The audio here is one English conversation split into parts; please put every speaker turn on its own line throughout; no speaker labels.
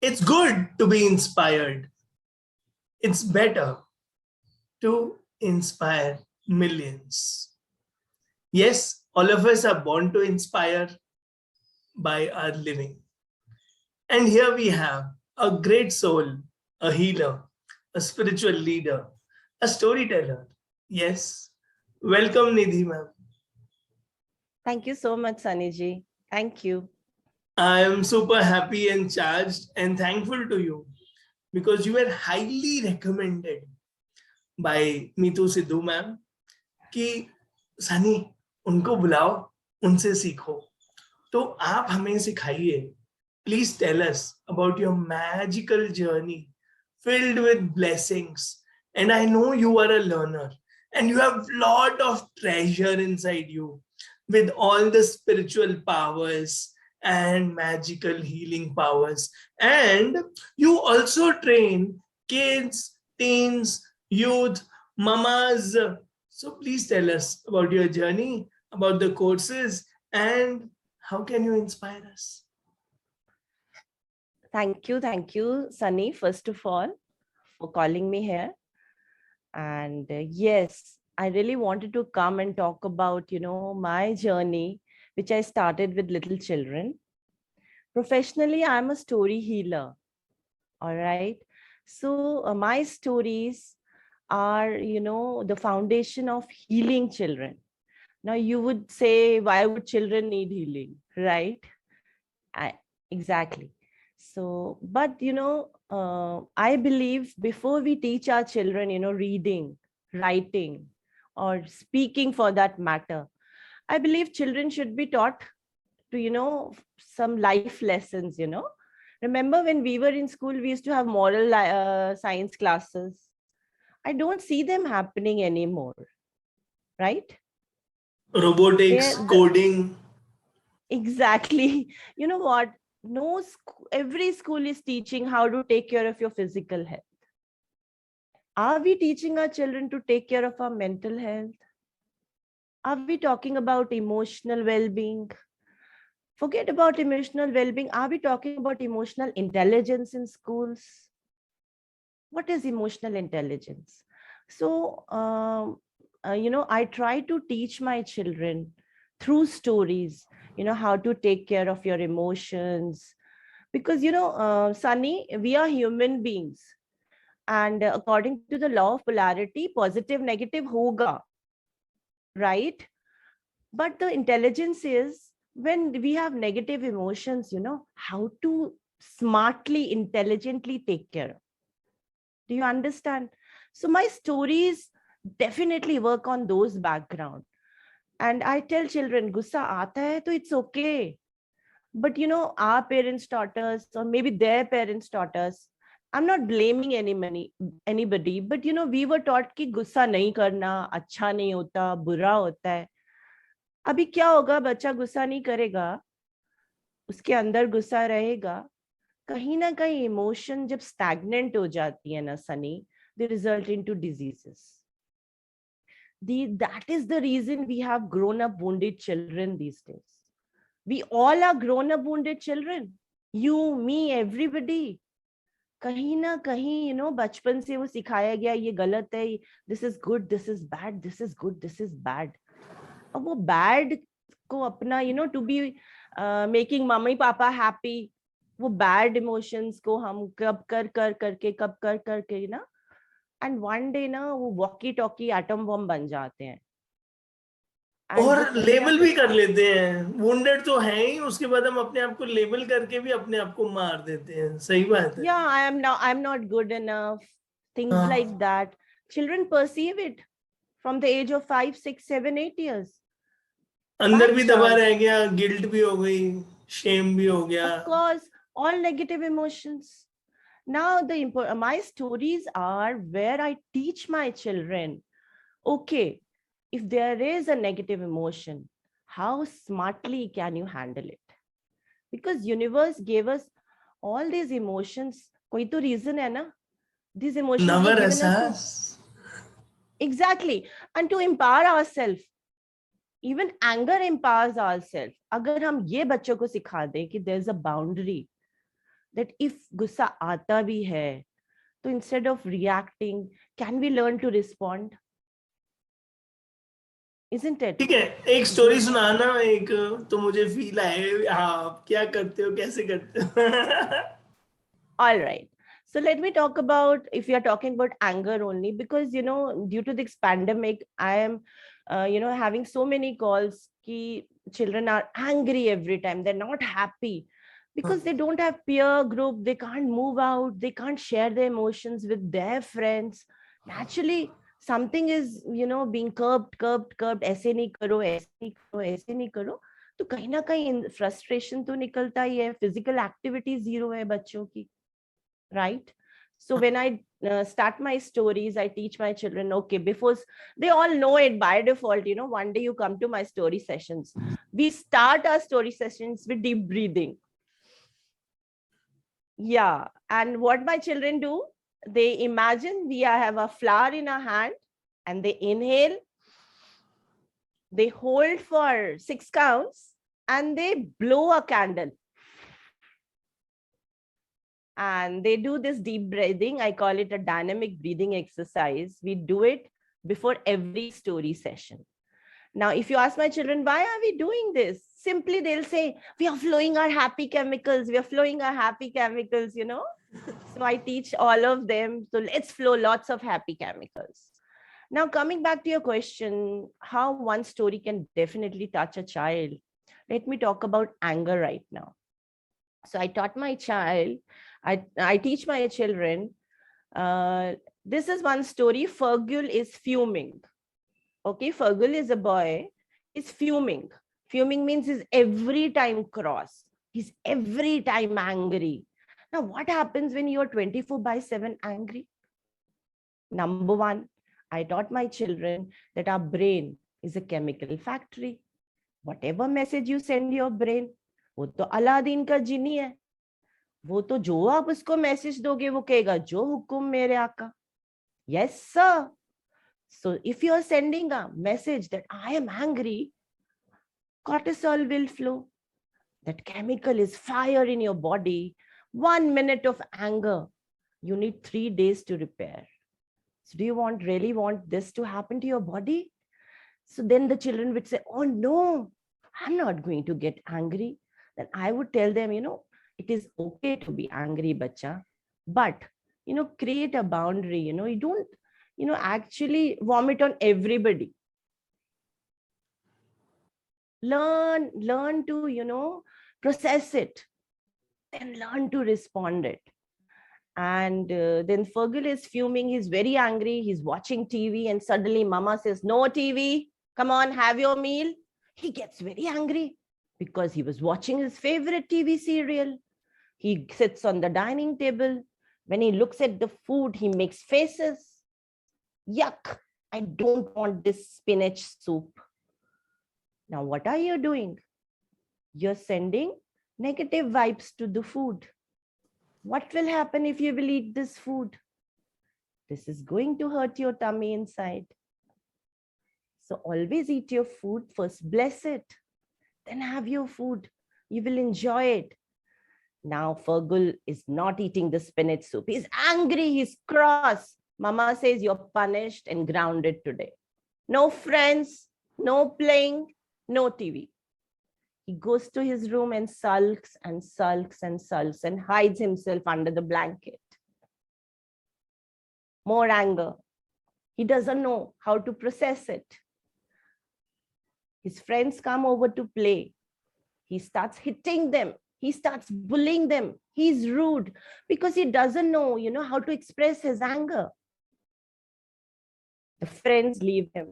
It's good to be inspired. It's better to inspire millions. Yes, all of us are born to inspire by our living. And here we have a great soul, a healer, a spiritual leader, a storyteller. Yes, welcome Nidhi ma'am.
Thank you so much, Sunny. Thank you.
I am super happy and charged and thankful to you because you were highly recommended by Meetu Sidhu ma'am कि सनी उनको बुलाओ, उनसे सीखो. तो आप हमें सिखाइए. Please tell us about your magical journey filled with blessings. And I know you are a learner and you have a lot of treasure inside you with all the spiritual powers and magical healing powers. And you also train kids, teens, youth, mamas. So please tell us about your journey, about the courses, and how can you inspire us?
Thank you, Sunny, first of all, for calling me here. And yes, I really wanted to come and talk about, my journey, which I started with little children. Professionally, I'm a story healer. All right. So my stories are, the foundation of healing children. Now you would say, why would children need healing, right? Exactly. So, but, I believe before we teach our children, reading, writing, or speaking for that matter, I believe children should be taught to, some life lessons, Remember when we were in school, we used to have moral science classes. I don't see them happening anymore, right?
Robotics, coding.
Exactly. You know what? No, every school is teaching how to take care of your physical health. Are we teaching our children to take care of our mental health? Are we talking about emotional well-being? Forget about emotional well-being. Are we talking about emotional intelligence in schools? What is emotional intelligence? So, I try to teach my children through stories, how to take care of your emotions. Because, Sunny, we are human beings. And according to the law of polarity, positive, negative hoga, right? But the intelligence is when we have negative emotions, how to smartly, intelligently take care of. Do you understand? So my stories definitely work on those background. And I tell children, gussa aata hai, to it's okay. But our parents taught us, or maybe their parents taught us. I'm not blaming anybody, but we were taught कि गुस्सा नहीं करना, अच्छा नहीं होता, बुरा होता है. अभी क्या होगा, बच्चा गुस्सा नहीं करेगा, उसके अंदर गुस्सा रहेगा. कहीं ना कहीं इमोशन जब स्टैग्नेंट हो जाती है ना Sunny, they result into diseases. That is the reason we have grown up wounded children these days. We all are grown up wounded children. You, me, everybody. कहीं ना कहीं बचपन से वो सिखाया गया ये गलत है, this is good, this is bad, this is good, this is bad. अब वो bad को अपना to be making mummy papa happy, वो bad emotions को हम कब कर करके ना, and one day ना वो walkie talkie atom bomb बन जाते हैं.
और लेबल भी कर लेते हैं. वुंडेड तो है ही, उसके बाद हम अपने आप को लेबल करके भी अपने आप को मार देते हैं. सही बात है.
Yeah, I'm not good enough. Things like that. Children perceive it from the age of 5, 6, 7, 8 years.
अंदर भी दबा रह गया, गिल्ट भी हो गई, शेम भी हो गया.
Of course, all negative emotions. Now my stories are where I teach my children, okay, if there is a negative emotion, how smartly can you handle it? Because universe gave us all these emotions. कोई तो reason है ना? These emotions were given us. Exactly. And to empower ourselves. Even anger empowers ourselves. अगर हम ये बच्चों को सिखा दें कि there's a boundary. that if गुस्सा आता भी है, तो instead of reacting, can we learn to respond? Isn't it?
ठीक है, एक स्टोरी सुनाना, एक तो मुझे फील आए, हाँ आप क्या करते हो, कैसे करते हो?
All right. So let me talk about, if you are talking about anger only, because, due to this pandemic, I am, having so many calls ki children are angry every time. They're not happy because they don't have peer group. They can't move out. They can't share their emotions with their friends. Naturally, something is, being curbed. ऐसे नहीं करो, ऐसे नहीं करो, ऐसे नहीं करो. तो कहीं ना कहीं frustration तो निकलता ही है. Physical activity zero है बच्चों की. Right? So when I start my stories, I teach my children, okay, before they all know it by default, one day you come to my story sessions. We start our story sessions with deep breathing. Yeah. And what my children do, they imagine we have a flower in our hand and they inhale, they hold for 6 counts and they blow a candle. And they do this deep breathing. I call it a dynamic breathing exercise. We do it before every story session. Now, if you ask my children, why are we doing this? Simply, they'll say, we are flowing our happy chemicals. We are flowing our happy chemicals, So I teach all of them. So let's flow lots of happy chemicals. Now, coming back to your question, how one story can definitely touch a child. Let me talk about anger right now. So I taught my child, I teach my children, this is one story. Fergal is fuming. Okay, Fergal is a boy, he's fuming. Fuming means he's every time cross. He's every time angry. Now, what happens when you're 24/7 angry? Number one, I taught my children that our brain is a chemical factory. Whatever message you send your brain, वो तो Aladdin का जिनी है. वो तो जो आप उसको message दोगे वो कहेगा जो हुक्म मेरे आका. Yes, sir. So if you are sending a message that I am angry, cortisol will flow. That chemical is fire in your body. 1 minute of anger, you need 3 days to repair. So do you really want this to happen to your body? So then the children would say, oh no, I'm not going to get angry. Then I would tell them, it is okay to be angry, bacha, but, create a boundary, you don't, actually vomit on everybody. Learn to, process it and learn to respond it. And then Fergal is fuming. He's very angry. He's watching TV and suddenly mama says, no TV, come on, have your meal. He gets very angry because he was watching his favorite TV serial. He sits on the dining table. When he looks at the food, he makes faces. Yuck, I don't want this spinach soup. Now, what are you doing? You're sending negative vibes to the food. What will happen if you will eat this food? This is going to hurt your tummy inside. So always eat your food. First, bless it. Then have your food. You will enjoy it. Now, Fergal is not eating the spinach soup. He's angry. He's cross. Mama says, you're punished and grounded today. No friends, no playing, no TV. He goes to his room and sulks and sulks and sulks and hides himself under the blanket. More anger. He doesn't know how to process it. His friends come over to play. He starts hitting them. He starts bullying them. He's rude because he doesn't know, how to express his anger. The friends leave him.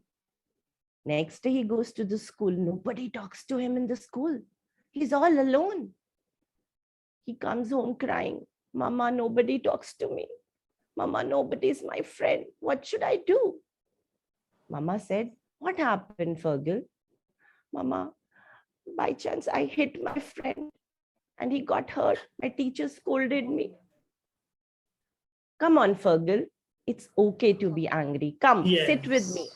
Next day he goes to the school. Nobody talks to him in the school. He's all alone. He comes home crying. Mama, nobody talks to me. Mama, nobody's my friend. What should I do? Mama said, what happened, Fergal? Mama, by chance I hit my friend and he got hurt. My teacher scolded me. Come on, Fergal. It's okay to be angry. Come, sit with me.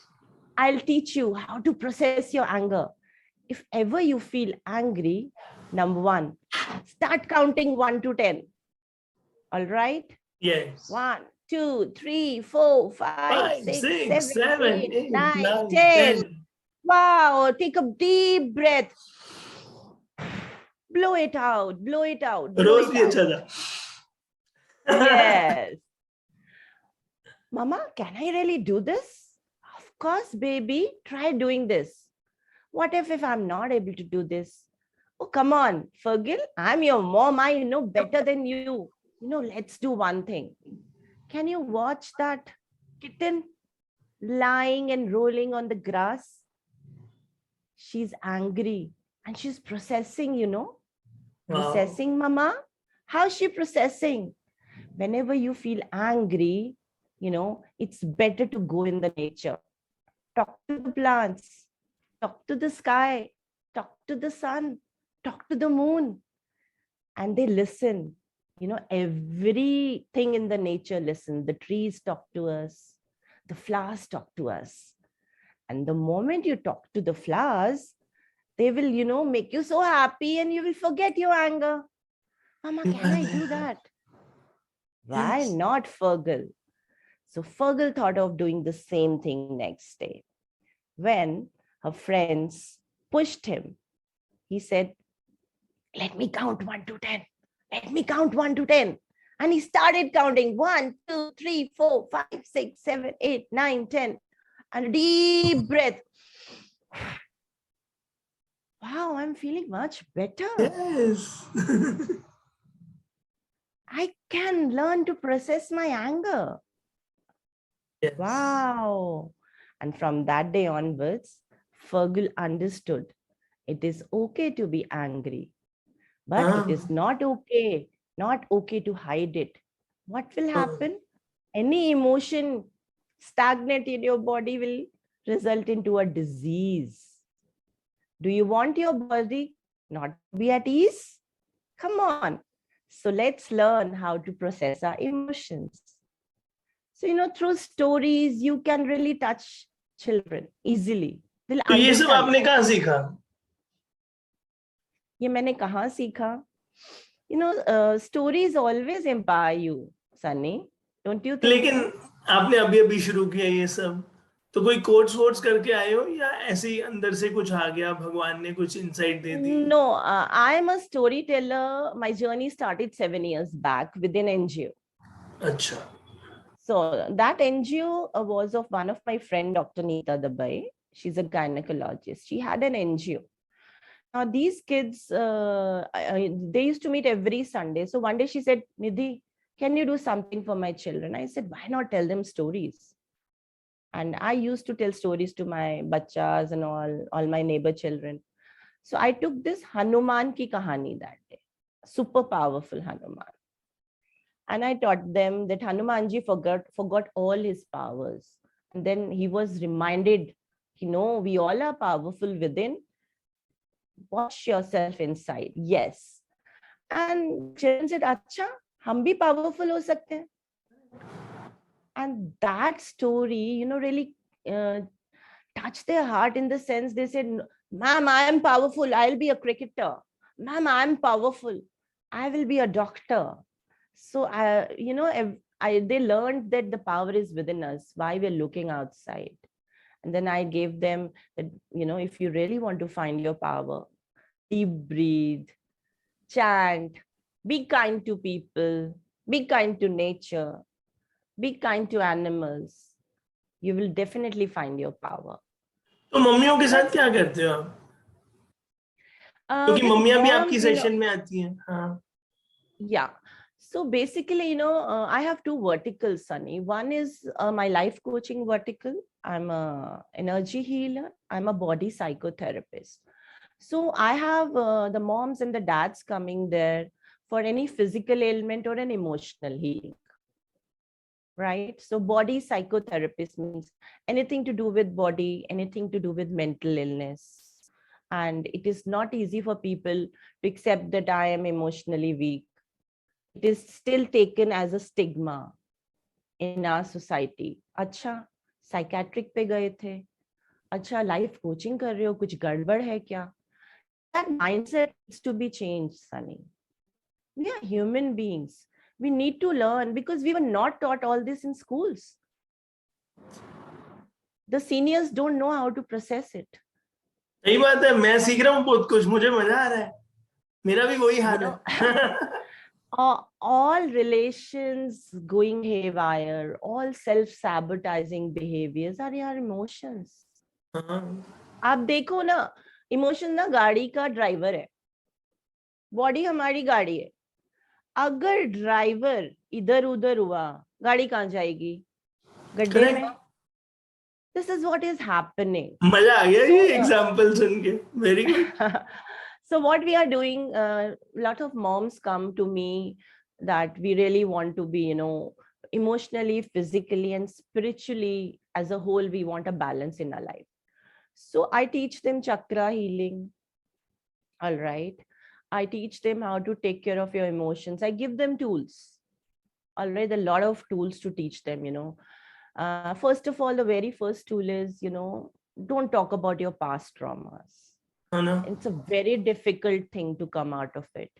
I'll teach you how to process your anger. If ever you feel angry, number one, start counting 1 to 10. All right?
Yes.
1, 2, 3, 4, 5,
5,
6,
6,
7,
7,
8,
8,
9,
9,
10.
10.
Wow, take a deep breath. Blow it out, blow it out, blow
rose
it
भी
out.
अच्छा था.
Yes. Mama, can I really do this? Of course, baby. Try doing this. What if I'm not able to do this? Oh, come on, Fergal. I'm your mom. I know better than you. Let's do one thing. Can you watch that kitten lying and rolling on the grass? She's angry and she's processing,
Wow.
Processing, Mama? How's she processing? Whenever you feel angry, it's better to go in the nature. Talk to the plants, talk to the sky, talk to the sun, talk to the moon. And they listen. Everything in the nature listen. The trees talk to us, the flowers talk to us. And the moment you talk to the flowers, they will, make you so happy and you will forget your anger. Mama, can I do that? Why
Yes.
not, Fergal? So Fergal thought of doing the same thing next day. When her friends pushed him, he said, let me count 1 to 10. Let me count 1 to 10. And he started counting 1, 2, 3, 4, 5, 6, 7, 8, 9, 10. And a deep breath. Wow, I'm feeling much better.
Yes.
I can learn to process my anger.
Yes.
Wow. And from that day onwards, Fergal understood it is okay to be angry, but it is not okay to hide it. What will happen? Any emotion stagnate in your body will result into a disease. Do you want your body not to be at ease? Come on. So let's learn how to process our emotions. So, through stories, you can really touch children easily. They'll
तो ये सब
understand.
आपने कहाँ सीखा?
ये मैंने कहाँ सीखा? Stories always empower you, Sunny. Don't you think
लेकिन
so?
आपने अभी शुरू किया ये सब, तो कोई कोर्स वोर्स करके आए हो या ऐसे ही अंदर से कुछ आ गया, भगवान ने कुछ insight they the?
No, I am a storyteller. My journey started 7 years back with an NGO.
अच्छा.
So that NGO was of one of my friend, Dr. Nidhi. She's a gynecologist. She had an NGO. Now these kids, they used to meet every Sunday. So one day she said, Nidhi, can you do something for my children? I said, why not tell them stories? And I used to tell stories to my bachas and all my neighbor children. So I took this Hanuman ki kahani that day, super powerful Hanuman. And I taught them that Hanumanji forgot all his powers. And then he was reminded, we all are powerful within. Watch yourself inside. Yes. And children said, Acha, hum bhi powerful ho sakte hain. And that story, really touched their heart in the sense they said, ma'am, I am powerful. I'll be a cricketer. Ma'am, I'm powerful. I will be a doctor. So, they learned that the power is within us, why we're looking outside. And then I gave them that, if you really want to find your power, deep breathe, chant, be kind to people, be kind to nature, be kind to animals. You will definitely find your power.
तो मम्मियों के साथ क्या करते हो आप? क्योंकि मम्मियां भी आपकी सेशन में आती हैं. हाँ.
Yeah. So basically, I have two verticals, Sunny. One is my life coaching vertical. I'm a energy healer. I'm a body psychotherapist. So I have the moms and the dads coming there for any physical ailment or an emotional healing. Right? So body psychotherapist means anything to do with body, anything to do with mental illness. And it is not easy for people to accept that I am emotionally weak. It is still taken as a stigma in our society. अच्छा, psychiatric पे गए थे. अच्छा, life coaching कर रहे हो, कुछ गड़बड़ है क्या? That mindset needs to be changed, Sunny. We are human beings. We need to learn because we were not taught all this in schools. The seniors don't know how to process it.
सही बात है, मैं सीख रहा हूँ बहुत कुछ, मुझे मजा आ रहा है, मेरा भी वही हाल है.
All relations going haywire, all self-sabotaging behaviors are your emotions. आप देखो ना, इमोशन ना गाड़ी का ड्राइवर है, बॉडी हमारी गाड़ी है. अगर ड्राइवर इधर उधर हुआ, गाड़ी कहाँ जाएगी? गड्ढे में. This is what is happening.
मजा आ गया ये एग्जांपल सुन के. Very good.
So what we are doing, a lot of moms come to me that we really want to be, emotionally, physically, and spiritually as a whole, we want a balance in our life. So I teach them chakra healing. All right. I teach them how to take care of your emotions. I give them tools. All right. A lot of tools to teach them, First of all, the very first tool is, don't talk about your past traumas. It's a very difficult thing to come out of it.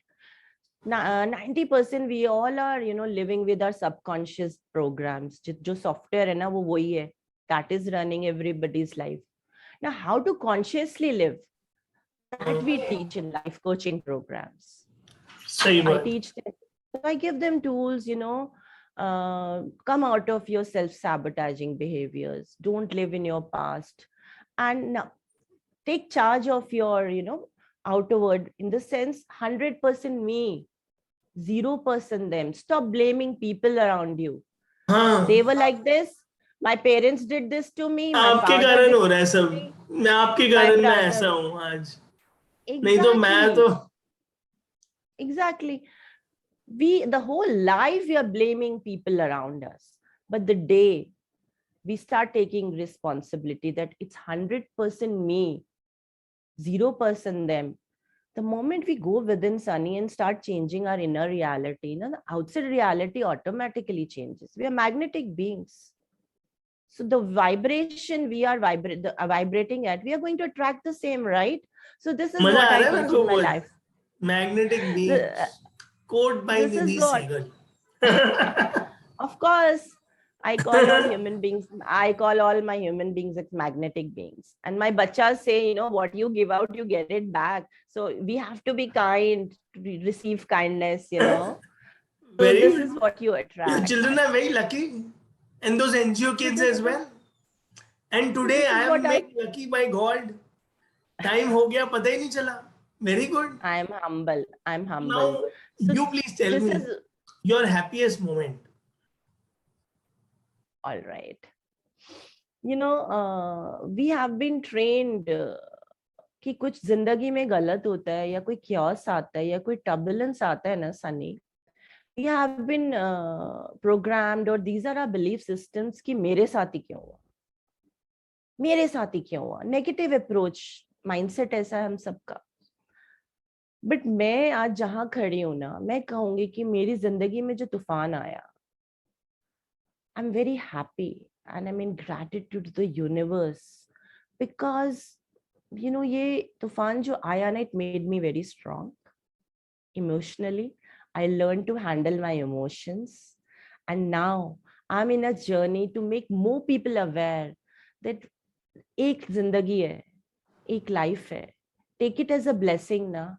90% we all are, living with our subconscious programs. जो software है ना, वो वही है. That is running everybody's life. Now, how to consciously live? That we teach in life coaching programs. I teach them. I give them tools, come out of your self-sabotaging behaviors. Don't live in your past. And now, take charge of your, outward, in the sense 100% me, 0% them. Stop blaming people around you. They were like this. My parents did this to me.
आपके कारण हो रहा है सब. मैं आपके कारण मैं ऐसा हूँ आज. नहीं तो मैं तो.
Exactly. The whole life we are blaming people around us. But the day we start taking responsibility that it's 100% me, 0% them, the moment we go within Sunny and start changing our inner reality, the outside reality automatically changes. We are magnetic beings. So the vibration we are vibrating at, we are going to attract the same, right? So this is what I teach in my life.
Magnetic beings. Quote by Nidhi Sehgal.
Of course, I call all human beings, I call all my human beings as magnetic beings. And my bachas say, what you give out, you get it back. So we have to be kind, to receive kindness, So this is what you attract.
Your children are very lucky. And those NGO kids as well. And today I am made lucky by God. Time ho gaya, pata hi nahi chala. Very good.
I am humble.
Now, you please tell me your happiest moment.
All right. We have been trained कि कुछ जिंदगी में गलत होता है या कोई chaos आता है या कोई turbulence आता है ना Sunny. We have been programmed, or these are our belief systems कि मेरे साथ ही क्यों हुआ, मेरे साथ ही क्यों हुआ. Negative approach mindset ऐसा है हम सबका. But मैं आज जहां खड़ी हूं ना, मैं कहूंगी कि मेरी जिंदगी में जो तूफान आया, I'm very happy and I'm in gratitude to the universe because, ये तूफान जो आया ना, it made me very strong emotionally. I learned to handle my emotions. And now I'm in a journey to make more people aware that एक जिंदगी है, एक life है. Take it as a blessing, na.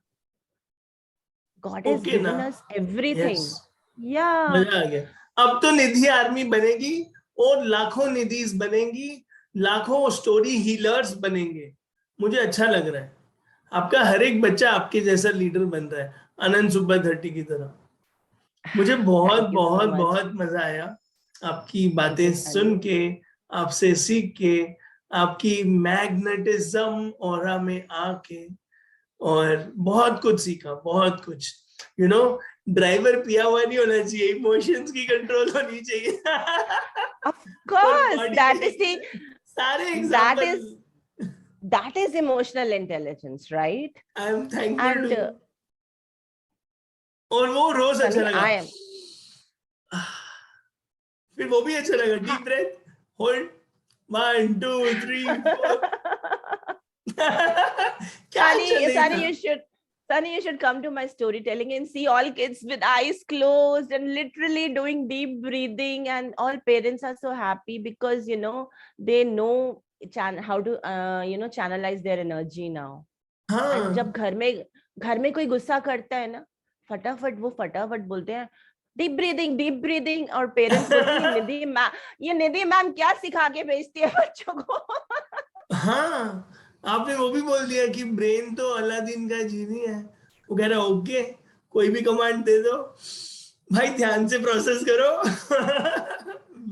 God has given us everything.
Yes.
Yeah.
मजा आ गया. अब तो निधि army बनेगी और लाखों निधिस बनेंगी, लाखों स्टोरी हीलर्स बनेंगे. मुझे अच्छा लग रहा है. आपका हर एक बच्चा आपके जैसा लीडर बन रहा है, अनंत सुब्बा 30 की तरह. मुझे बहुत बहुत बहुत मजा आया आपकी बातें सुन के, आपसे सीख के, आपकी मैग्नेटिज्म ऑरा में आके, और बहुत कुछ सीखा, बहुत कुछ. ड्राइवर पिया हुआ नहीं होना चाहिए, इमोशंस की कंट्रोल होनी चाहिए.
Of course, that is the
सारे example.
That is emotional intelligence, right?
I am thankful to you. और वो रोज अच्छा लगा. फिर वो भी अच्छा लगा. Deep breath, hold, 1 2 3 4.
Sunny, you should come to my storytelling and see all kids with eyes closed and literally doing deep breathing, and all parents are so happy because they know how to channelize their energy now. And जब घर में कोई गुस्सा करता है ना, फटाफट बोलते हैं डीप ब्रीदिंग, और पेरेंट्स बोलते हैं ये निधि मैम क्या सिखा के भेजती है बच्चों को.
हाँ, आपने वो भी बोल दिया कि ब्रेन तो अलादीन का जीनी है. वो कह रहा है ओके, कोई भी कमांड दे दो भाई, ध्यान से प्रोसेस करो.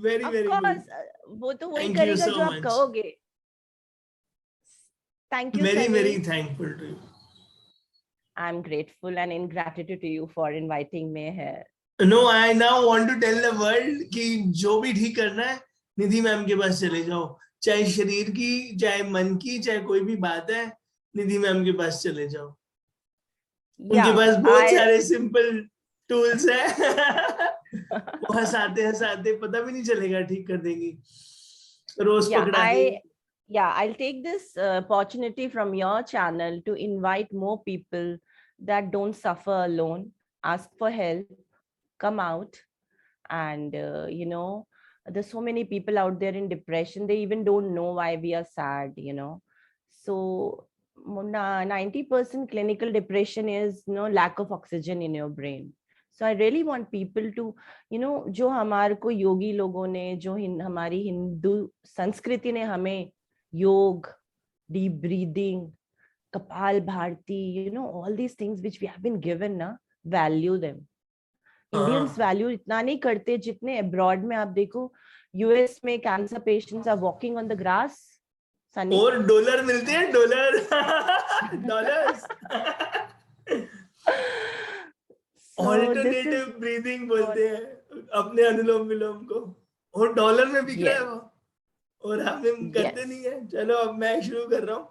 Very very good.
वो तो वही करेगा जो आप कहोगे. Thank you,
very
Sunny.
very thankful to you.
I'm grateful and in gratitude to you for inviting me here.
No, I now want to tell the world कि जो भी ठीक करना है निधि मैम के पास चले जाओ, चाहे शरीर की, चाहे मन की, चाहे कोई भी बात है, निधि मैम के पास चले जाओ. उनके पास बहुत सारे सिंपल टूल्स हैं. वो हंसाते पता भी नहीं चलेगा, ठीक कर देंगी. रोज पकड़ा देंगी.
Yeah, I'll take this opportunity from your channel to invite more people that don't suffer alone, ask for help, come out. And there's so many people out there in depression, they even don't know why we are sad. So 90% clinical depression is lack of oxygen in your brain. So I really want people to जो हमारे को योगी लोगों ने, जो हमारी हिंदू संस्कृति ने हमें योग, deep breathing, kapal bharti, all these things which we have been given, na, value them. Indians value इतना नहीं करते जितने abroad में. आप देखो US में cancer patients are walking on the grass. Sunny?
और डॉलर मिलते हैं, डॉलर्स. ऑल्टरनेटिव ब्रीदिंग बोलते हैं अपने अनुलोम विलोम को, और डॉलर में बिक रहा है वो, और हम करते नहीं है. चलो अब मैं शुरू कर रहा हूँ.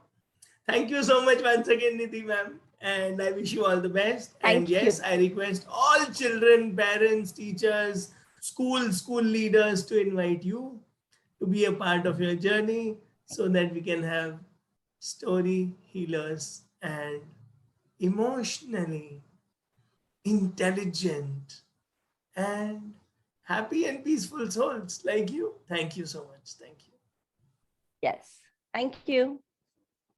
Thank you so much once again, Nidhi ma'am, and I wish you all the best. And yes, I request all children, parents, teachers, school leaders to invite you to be a part of your journey, so that we can have story healers and emotionally intelligent and happy and peaceful souls like you. Thank you so much. Thank you.
Yes. Thank you.